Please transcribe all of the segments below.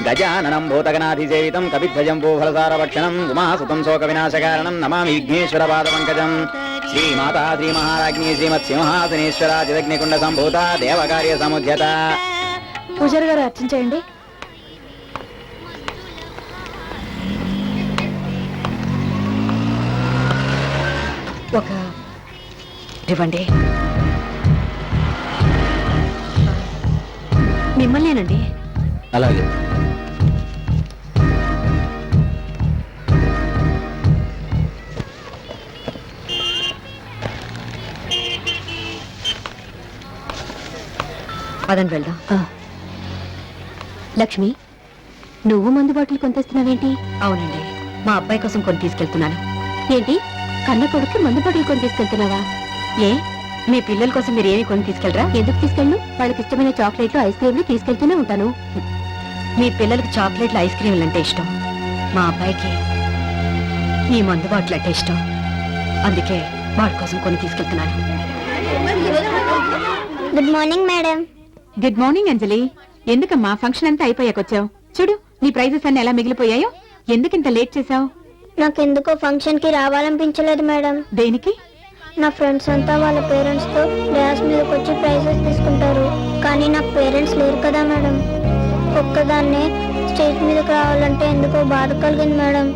గజాననం భూతగణాధిసేవితం కపిధ్వజం భూఫలసారభక్షణం ఉమాసుతం శోక వినాశకారణం నమామి విఘ్నేశ్వర పాదపంకజం. శ్రీమాతా శ్రీ మహారాజ్ఞి శ్రీమత్ సింహాసనేశ్వరాజిదగ్నికుండ సంభూత దేవకార్య సముద్యత. పూజారి గారు అర్చించేయండి. ఒక ఇవ్వండి. మిమ్మల్నేనండి. అలాగే. పదండి వెళ్దాం. లక్ష్మి, నువ్వు మందు బాటిల్ కొనిస్తున్నావేంటి? అవునండి, మా అబ్బాయి కోసం కొని తీసుకెళ్తున్నాను. ఏంటి, కన్న కొడుకు మందు బాటిల్ కొని తీసుకెళ్తున్నావా? ఏ, మీ పిల్లల కోసం మీరు ఏమి కొని తీసుకెళ్ళరా? ఎందుకు తీసుకెళ్ళు? వాళ్ళకి ఇష్టమైన చాక్లెట్లు ఐస్ క్రీమ్లు తీసుకెళ్తూనే ఉంటాను. మీ పిల్లలకి చాక్లెట్లు ఐస్ క్రీమ్లు అంటే ఇష్టం, మా అబ్బాయికి ఈ మందు బాటిల్ అంటే ఇష్టం. అందుకే వాడి కోసం కొని తీసుకెళ్తున్నాను. Good morning madam. Good morning Anjali. ఎందుకమ్మా ఫంక్షన్ అంతా అయిపోయాకొచ్చావు? చూడు నీ ప్రైజెస్ అన్ని ఎలా మిగిలిపోయాయో. ఎందుకింత లేట్ చేసావు? నాకెందుకో ఫంక్షన్ కి రావాలనిపించలేదు మేడం. దేనికి? నా ఫ్రెండ్స్ అంతా వాళ్ళ పేరెంట్స్ తో డ్యాన్స్ మీదకి వచ్చి ప్రైజెస్ తీసుకుంటారు, కానీ నాకు పేరెంట్స్ లేరు కదా మేడం. ఒక్కదాన్నే స్టేజ్ మీదకి రావాలంటే ఎందుకో బాధ కలిగింది మేడం.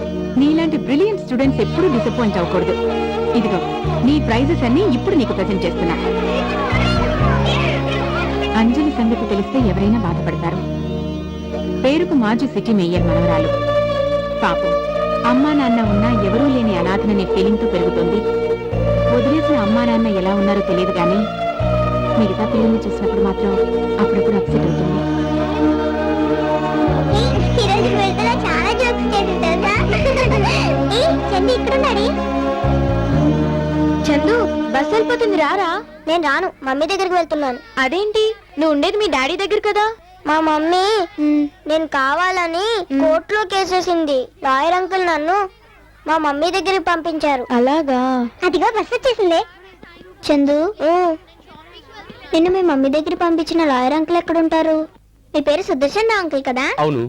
నీలాంటి బ్రిలియంట్ స్టూడెంట్స్ ఎప్పుడూ డిసప్పాయింట్ అవ్వకూడదు. ఇదిగో నీ ప్రైజెస్ అన్ని ఇప్పుడు నీకు ప్రెజెంట్ చేస్తున్నా. అంజలి సంగతి తెలిస్తే ఎవరైనా బాధపడతారు. పేరుకు మాజీ సిటీ మేయర్ మనవరాలు. పాపం, అమ్మా నాన్న ఉన్నా ఎవరూ లేని అనాథననే ఫీలింగ్ తో పెరుగుతుంది. వదిలేసిన అమ్మా నాన్న ఎలా ఉన్నారో తెలియదు కానీ మిగతా పిల్లల్ని చూసినప్పుడు మాత్రం అప్పుడప్పుడు అప్సెట్ అవుతుంది. చందు, బస్ వెళ్ళిపోతుంది, రారా. నేను రాను, మమ్మీ దగ్గరికి వెళ్తున్నాను. అదేంటి, నువ్వు ఉండేది మీ డాడీ దగ్గర కదా. మా మమ్మీ నేను కావాలని కోర్టులో కేసేసింది. లాయర్ అంకుల్ నన్ను మా మమ్మీ దగ్గరికి పంపించారు. అలాగా? అదిగో బస్ వచ్చేసింది. చందు, నిన్ను మీ మమ్మీ దగ్గర పంపించిన లాయర్ అంకుల్ ఎక్కడుంటారు? మీ పేరు సుదర్శన్ అంకుల్ కదా? అవును.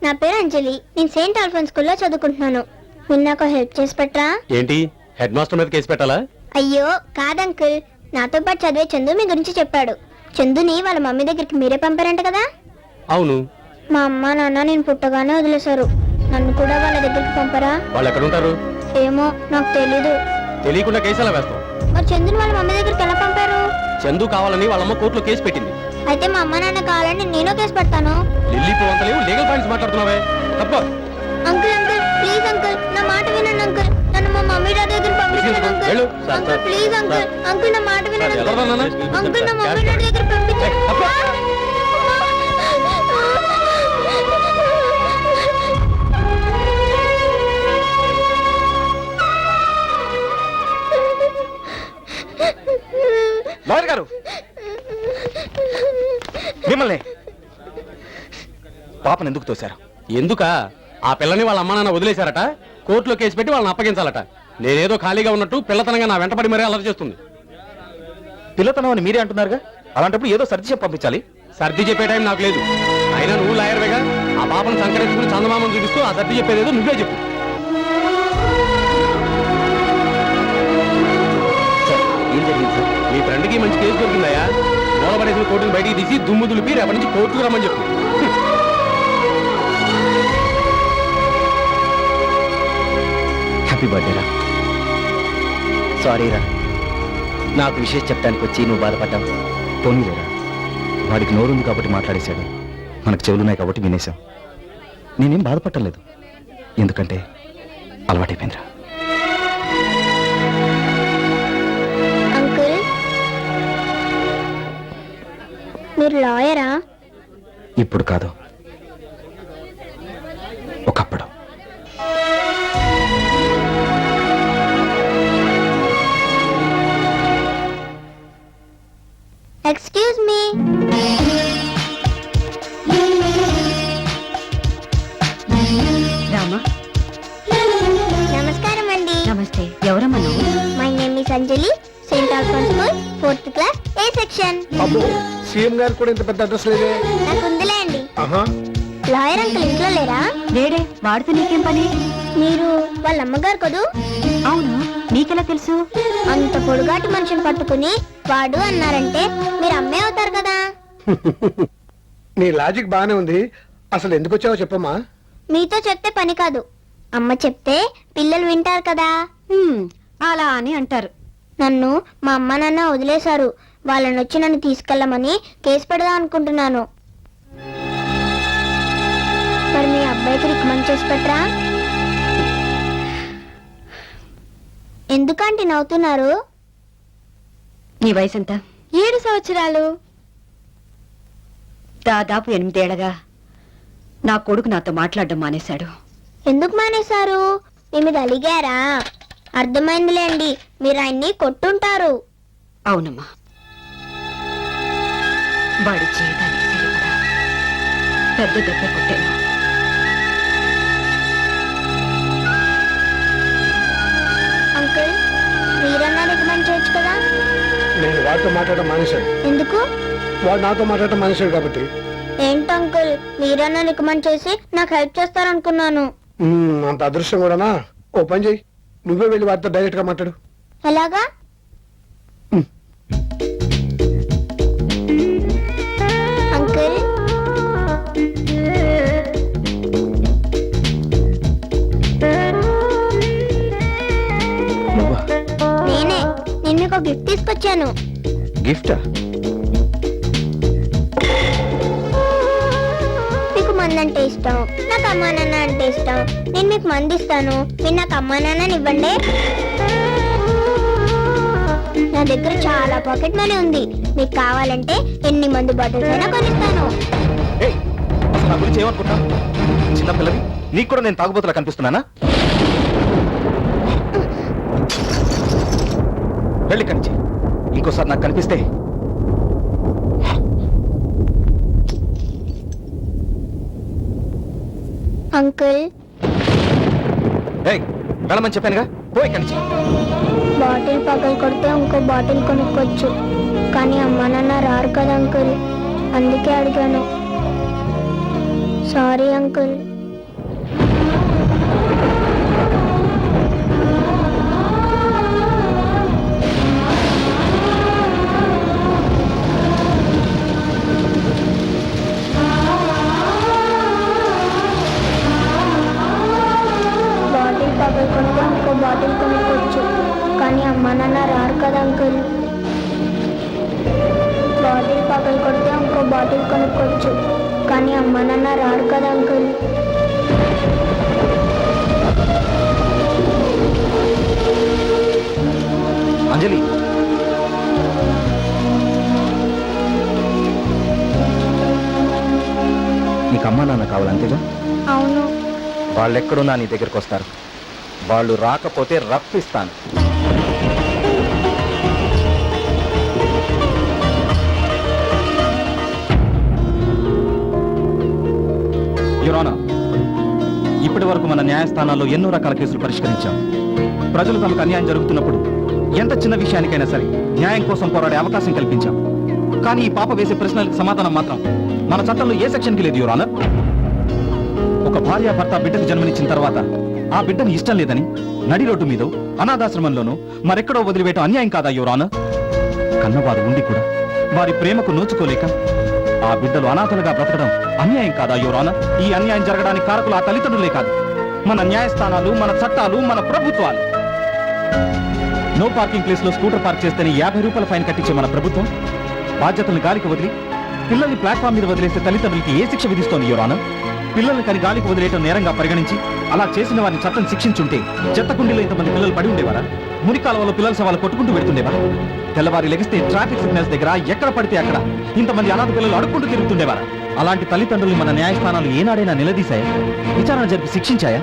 నా పేరు అంజలి. నేను సెయింట్ ఆల్ఫోన్స్ స్కూల్లో చదువుకుంటున్నాను. మీరు నాకు హెల్ప్ చేసి పెట్టరా? ఏంటి, హెడ్ మాస్టర్ మీద కేసు పెట్టాలా? అయ్యో కాదంకుల్, నాతో పాటు చదివే చందు మీ గురించి చెప్పాడు. చందుని వాళ్ళ మమ్మీ దగ్గరికి మీరే పంపారంట కదా? అవును. మా అమ్మ నాన్న నేను పుట్టగానే వదిలేశారు. నన్ను కూడా వాళ్ళ దగ్గరికి పంపరా? వాళ్ళు ఎక్కడ ఉంటారు? ఏమో నాకు తెలీదు. తెలియకుండా కేసు ఎలా వేస్తాం? మరి చందుని వాళ్ళ మమ్మీ దగ్గరికి ఎలా పంపారు? చందు కావాలని వాళ్ళమ్మ కోర్టులో కేసు పెట్టింది. అయితే మా అమ్మ నాన్న కావాలని నేను కేసు పెడతాను. లిల్లీ పువ్వంతలేవు, లీగల్ పాయింట్స్ మాట్లాడుతున్నావే. తప్ప. అంకుల్ అంకుల్ ప్లీజ్ అంకుల్, నా మాట వినండి అంకుల్. నన్ను మా మమ్మీ డాడీ దగ్గర పంపించండి uncle. Uncle please uncle, uncle నా మాట వినండి అంకుల్. అంకుల్ నా మమ్మీ డాడీ దగ్గర పంపించండి. లాయర్ గారు, మిమ్మల్ని పాపను ఎందుకు తోశారు? ఎందుకా? ఆ పిల్లని వాళ్ళ అమ్మ నాన్న వదిలేశారట. కోర్టులో కేసు పెట్టి వాళ్ళని అప్పగించాలట. నేనేదో ఖాళీగా ఉన్నట్టు పిల్లతనంగా నా వెంటపడి మరీ అలరి చేస్తుంది. పిల్లతనం అని మీరే అంటున్నారుగా, అలాంటప్పుడు ఏదో సర్ది చెప్పి పంపించాలి. సర్ది చెప్పే టైం నాకు లేదు. అయినా నువ్వు లాయర్వేగా, ఆ పాపను సంకరించుకుని చందమామను చూపిస్తూ ఆ సర్ది చెప్పేదేదో నువ్వే చెప్పు. ఏం జరిగింది సార్? మీ ఫ్రెండ్కి మంచి కేసు దొరికిందయా. మూలపడేసిన కోర్టును బయటికి తీసి దుమ్ము దులిపి రేపటి నుంచి కోర్టుకు రమ్మని చెప్పు. హ్యాపీ బర్త్డే రా. సారీ రా, నాకు విషయం చెప్పడానికి వచ్చి నువ్వు బాధపడ్డావు. పోనీలేరా, వాడికి నోరుంది కాబట్టి మాట్లాడేశాడు, మనకు చెవులున్నాయి కాబట్టి వినేశాం. నేనేం బాధపడలేదు, ఎందుకంటే అలవాటైపోయిందిరా. అంకుల్, మీరు లాయరా? ఇప్పుడు కాదు, ఒకప్పుడు. Excuse me. రామా. నమస్కారం అండి. నమస్తే. ఎవరమ్మా నువ్వు? My name is Anjali, Saint Alphonse school 4th class A section. అబ్బో, సీఎం గారు కూడా ఇంత పెద్ద అడ్రస్ లేదే. నాకు ఉందిలే అండి. లాయర్ అంకుల్ ఇంట్లో లేరా? లేడే, వాడితో నీకేం పని? మీరు వాళ్ళ అమ్మగారు కదూ? అవును, నీకెలా తెలుసు? అంత పొడుగాటి మనిషిని పట్టుకుని వాడు అన్నారంటే మీరు అమ్మే అవుతారు కదా. నీ లాజిక్ బానే ఉంది. అసలు ఎందుకు వచ్చావో చెప్పమ్మా. మీతో చెప్తే పని కాదు, అమ్మ చెప్తే పిల్లలు వింటారు కదా. అలా అని అంటారు. నన్ను మా అమ్మ నాన్న వదిలేశారు. వాళ్ళని వచ్చి నన్ను తీసుకెళ్ళమని కేసు పెడదాం అనుకుంటున్నాను. మరి మీ అబ్బాయికి రికమెండ్ చేసి పెట్టరా? ఎందుకంటే నవ్వుతున్నారు? నీ వయసు ఎంత? 7 సంవత్సరాలు. దాదాపు 8 ఏళ్లగా నా కొడుకు నాతో మాట్లాడడం మానేశాడు. ఎందుకు మానేశారు? మీ మీద అలిగారా? అర్థమైందిలేండి, మీరు ఆయన్ని కొట్టుంటారు. అవునమ్మా, వాడి జీవితానికి సరిపడా పెద్ద దెబ్బ కొట్టాను. అంకుల్, మీరన్నా రికమెండ్ చేయొచ్చు కదా. నేను వాడితో మాట్లాడటం మానేశాడు. ఎందుకు? వాడు నాతో మాట్లాడటం మానేశాడు కాబట్టి. ఏంటి అంకుల్, మీరన్నా రికమెండ్ చేసి నాకు హెల్ప్ చేస్తారనుకున్నాను. అంత అదృష్టం కూడానా? ఓ పని చెయ్యి, నువ్వే వెళ్ళి వాడితో డైరెక్ట్ గా మాట్లాడు. ఎలాగా? అంకుల్, నేనే నిన్న ఒక గిఫ్ట్ తీసుకొచ్చాను. గిఫ్టా? మీకు మందంటే ఇష్టం, నాకు అమ్మా నాన్న అంటే ఇష్టం. నేను మీకు మంది ఇస్తాను, మీరు నాకు అమ్మా నాన్నని ఇవ్వండి. నా దగ్గర చాలా పాకెట్ మనీ ఉంది. మీకు కావాలంటే ఎన్ని మందు బాటిల్స్ అయినా కొనిస్తాను. నా గురించి ఏమనుకుంటా? చిన్నపిల్లవి, నీకు కూడా నేను తాగుబోతులా కనిపిస్తున్నానా? వెళ్ళి కనిచి ఇంకోసారి నాకు కనిపిస్తే అంకుల్, వెళ్ళమని చెప్పానుగా, పోయి కనిచి. బాటిల్ పగలు కొడితే ఇంకో బాటిల్ కొనుక్కోవచ్చు, కానీ అమ్మా నాన్న రారు కదా అంకుల్, అందుకే అడిగాను. Sorry uncle. బాటిల్ పగలు కొడితే ఇంకో బాటిల్ కొనుక్కోవచ్చు, కానీ అమ్మా నాన్న రారు కదా అంకుల్. బాటిల్ పగలు కొడితే ఇంకో బాటిల్ కొనుక్కోవచ్చు, కానీ అమ్మా నాన్న రారు కదా అంకుల్. అంజలి, నీకు అమ్మా నాన్న కావాలంతేగా? అవును. వాళ్ళెక్కడున్నా నీ దగ్గరకు వస్తారు. వాళ్ళు రాకపోతే రప్పిస్తాను. యురానా, ఇప్పటి వరకు మన న్యాయస్థానాల్లో ఎన్నో రకాల కేసులు పరిష్కరించాం. ప్రజలు తమకు అన్యాయం జరుగుతున్నప్పుడు ఎంత చిన్న విషయానికైనా సరే న్యాయం కోసం పోరాడే అవకాశం కల్పించాం. కానీ ఈ పాప వేసే ప్రశ్నలకు సమాధానం మాత్రం మన చట్టంలో ఏ సెక్షన్కి లేదు యురానా. ఒక భార్య భర్త బిడ్డకు జన్మనిచ్చిన తర్వాత ఆ బిడ్డను ఇష్టం లేదని నడి రోడ్డు మీదో అనాథాశ్రమంలోనూ మరెక్కడో వదిలివేయటం అన్యాయం కాదా యురానా? కన్నవారు ఉండి కూడా వారి ప్రేమకు నోచుకోలేక ఆ బిడ్డలు అనాథలుగా బ్రతకడం అన్యాయం కాదా యురానా? ఈ అన్యాయం జరగడానికి కారకులు ఆ తల్లిదండ్రులే కాదు, మన న్యాయస్థానాలు, మన చట్టాలు, మన ప్రభుత్వాలు. నో పార్కింగ్ ప్లేస్ లో స్కూటర్ పార్క్ చేస్తేనే 50 రూపాయల ఫైన్ కట్టించే మన ప్రభుత్వం బాధ్యతలను గాలికి వదిలి పిల్లల్ని ప్లాట్ఫామ్ మీద వదిలేసే తల్లిదండ్రులకి ఏ శిక్ష విధిస్తోంది యురానా? పిల్లల్ని కని గాలికి వదిలేయటం నేరంగా పరిగణించి అలా చేసిన వారిని చట్టం శిక్షించుంటే చెత్తకుండీలో ఇంతమంది పిల్లలు పడి ఉండేవారా? మురికాలంలో పిల్లల సవాలు కొట్టుకుంటూ పెడుతుండేవారా? తెల్లవారి లెగిస్తే ట్రాఫిక్ సిగ్నల్స్ దగ్గర ఎక్కడ పడితే అక్కడ ఇంతమంది అనాథ పిల్లలు అడుక్కుంటూ తిరుగుతుండేవారా? అలాంటి తల్లిదండ్రులు మన న్యాయస్థానాలు ఏనాడైనా నిలదీశాయా? విచారణ జరిపి శిక్షించాయా?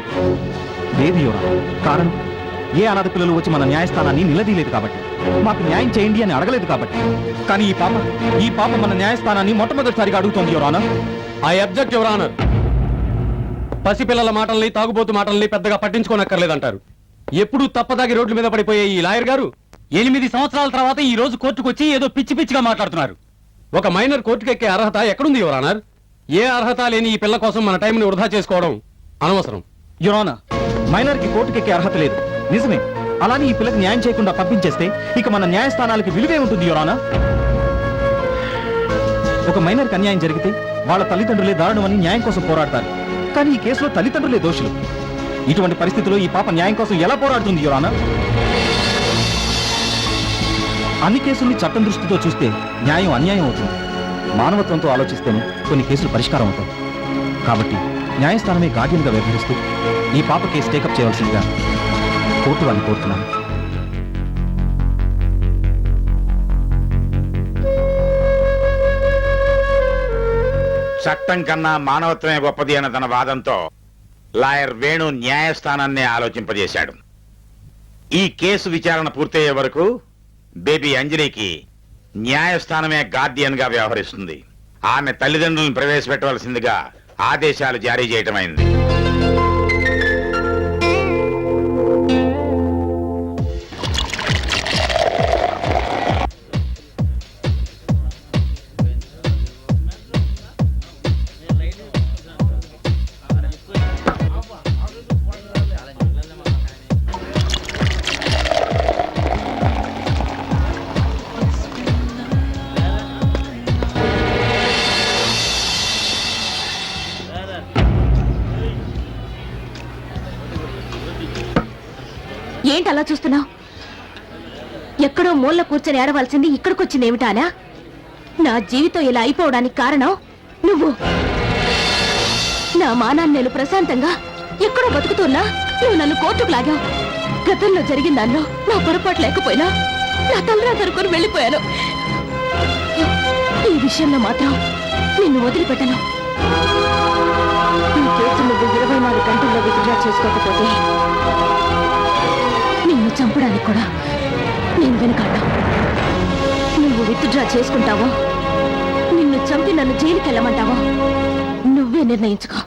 లేదు యువరా. కారణం, ఏ అనాథ పిల్లలు వచ్చి మన న్యాయస్థానాన్ని నిలదీయలేదు కాబట్టి, మాకు న్యాయం చేయండి అని అడగలేదు కాబట్టి. కానీ ఈ పాప మన న్యాయస్థానాన్ని మొట్టమొదటిసారిగా అడుగుతోంది your honour. I object your honour. పసిపిల్లల మాటల్ని, తాగుబోతు మాటల్ని పెద్దగా పట్టించుకోనక్కర్లేదంటారు. ఎప్పుడూ తప్పదాగి రోడ్ల మీద పడిపోయే ఈ లాయర్ గారు 8 సంవత్సరాల తర్వాత ఈ రోజు కోర్టుకు వచ్చి ఏదో పిచ్చి పిచ్చిగా మాట్లాడుతున్నారు. ఒక మైనర్ కోర్టుకెక్కే అర్హత ఎక్కడుంది యువర్ ఆనర్? ఏ అర్హత లేని ఈ పిల్ల కోసం మన టైంని వృధా చేసుకోవడం అనవసరం. యురానా, మైనర్ కి కోర్టుకెక్కే అర్హత లేదు నిజమే. అలానే ఈ పిల్లకి న్యాయం చేయకుండా పంపించేస్తే ఇక మన న్యాయస్థానాలకి విలువే ఉంటుంది యురానా. ఒక మైనర్కి అన్యాయం జరిగితే వాళ్ళ తల్లిదండ్రులే దారుణమని న్యాయం కోసం పోరాడతారు. కానీ ఈ కేసులో తల్లిదండ్రులే దోషులు. ఇటువంటి పరిస్థితుల్లో ఈ పాప న్యాయం కోసం ఎలా పోరాడుతుంది యురానా? అన్ని కేసుల్ని చట్టం దృష్టితో చూస్తే న్యాయం అన్యాయం అవుతుంది. మానవత్వంతో ఆలోచిస్తేనే కొన్ని కేసులు పరిష్కారం అవుతాయి. కాబట్టి న్యాయస్థానమే గార్డియన్గా వ్యవహరిస్తూ ఈ పాప కేసు టేకప్ చేయవలసిందిగా కోర్టు వారిని కోరుతున్నాను. చట్టం కన్నా మానవత్వమే గొప్పది అన్న తన వాదంతో లాయర్ వేణు న్యాయస్థానాన్ని ఆలోచింపజేశాడు. ఈ కేసు విచారణ పూర్తయ్యే వరకు బేబీ అంజలికి న్యాయస్థానమే గార్డియన్ గా వ్యవహరిస్తుంది. ఆమె తల్లిదండ్రులను ప్రవేశపెట్టవలసిందిగా ఆదేశాలు జారీ చేయటమైంది. ఏంటి అలా చూస్తున్నావు? ఎక్కడో మూల కూర్చొని ఏడవలసింది ఇక్కడికి వచ్చింది ఏమిటానా? నా జీవితం ఇలా అయిపోవడానికి కారణం నువ్వు. నా మానాన్ని నేను ప్రశాంతంగా ఎక్కడో బతుకుతున్నా నువ్వు నన్ను కోర్టుకు లాగావు. గతంలో జరిగిన దానిలో నా పొరపాటు లేకపోయినా నా తలరా దొరుకుని వెళ్ళిపోయాను. ఈ విషయంలో మాత్రం నిన్ను వదిలిపెట్టను. ఈ కేసు నువ్వు 24 గంటల్లో విత్డ్రా చేసుకోకపోతే నిన్ను చంపడానికి కూడా నేను వెనకాడ్డా. నువ్వు విత్డ్రా చేసుకుంటావో నిన్ను చంపి నన్ను జైలుకి వెళ్ళమంటావో నువ్వే నిర్ణయించుకో.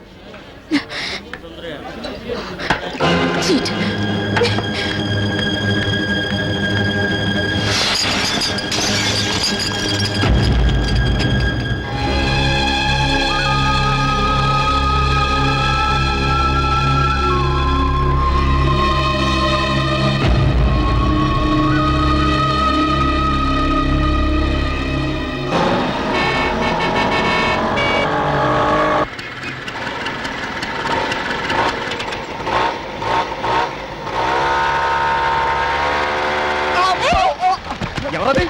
చీట్. ఎవరది?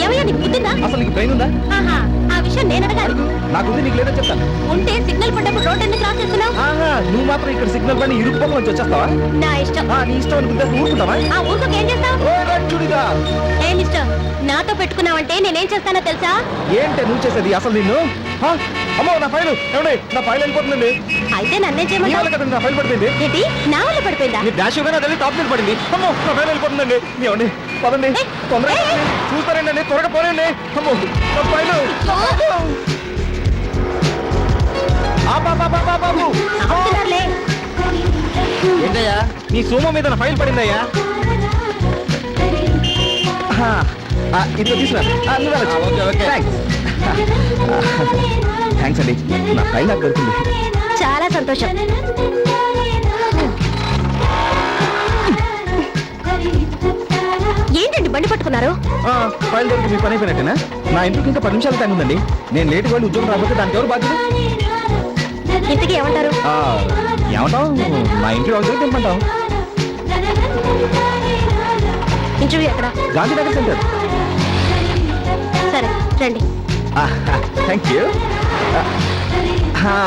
ఏమయ్యా నీకు బుద్ధిందా? అసలు నీకు బ్రెయిన్ ఉందా? ఆహా, ఆ విషయం నేను అడగాలి. నాకుంది, నీకు లేదని చెప్తాను. ఉంటే సిగ్నల్ పడ్డప్పుడు రోడ్ ఎందుకు క్రాస్ చేస్తున్నావు? ఆహా, నువ్వు మాత్రం ఇక్కడ సిగ్నల్ పని ఇరుకు పక్కన వచ్చి వచ్చేస్తావా? నా ఇష్టం. నీ ఇష్టం అనుకుంటే ఊరుకుంటావా? ఆ ఊరుకోక ఏం చేస్తావు? ఓ రచ్చుడిగా! ఏ మిస్టర్, నాతో పెట్టుకున్నావంటే నేనేం చేస్తానో తెలుసా? ఏంటే నువ్వు చేసేది అసలు నిన్ను? అమ్మో నా ఫైల్ ఏమండి, నా ఫైల్ వెళ్ళిపోతుందండి. అయితే నన్నేం నీ చేయమంటావు? వల్ల కదండి నా ఫైల్ పడిపోయింది. ఏంటి, నా వల్ల పడిపోయిందా? మీ డాష్ ఇవ్వగానే అది టాప్ మీద పడింది. అమ్మో నా ఫైల్ వెళ్ళిపోతుందండి. ఏమండి పదండి, తొందరగా చూస్తారండి, త్వరగా పోనండి. అమ్మో నా ఫైల్. బాబు ఆపుతున్నారులే. ఏంటయ్యా, నీ సోమ మీద నా ఫైల్ పడిందయ్యా. ఇదిగో తీసుకురా. థ్యాంక్స్ అండి, నా ఫైల్ నాకు దొరికింది. చాలా సంతోషం. ఏంటండి బండి పట్టుకున్నారు? ఫైల్ దొరికి మీ పని అయిపోయినట్టేనా? నా ఇంటికి ఇంకా 10 నిమిషాలు టైం ఉందండి. నేను లేట్ వెళ్ళి ఉద్యోగం రాకపోతే దానికి ఎవరు బాధ్యత? ఇంతకీ ఏమంటారు? ఏమంటావు, మా ఇంటి వాళ్ళకి తెంపంటావు. ఇంటర్వ్యూ ఎక్కడ? గాంధీనగర్ సెంటర్. సరే రండి. Thank you.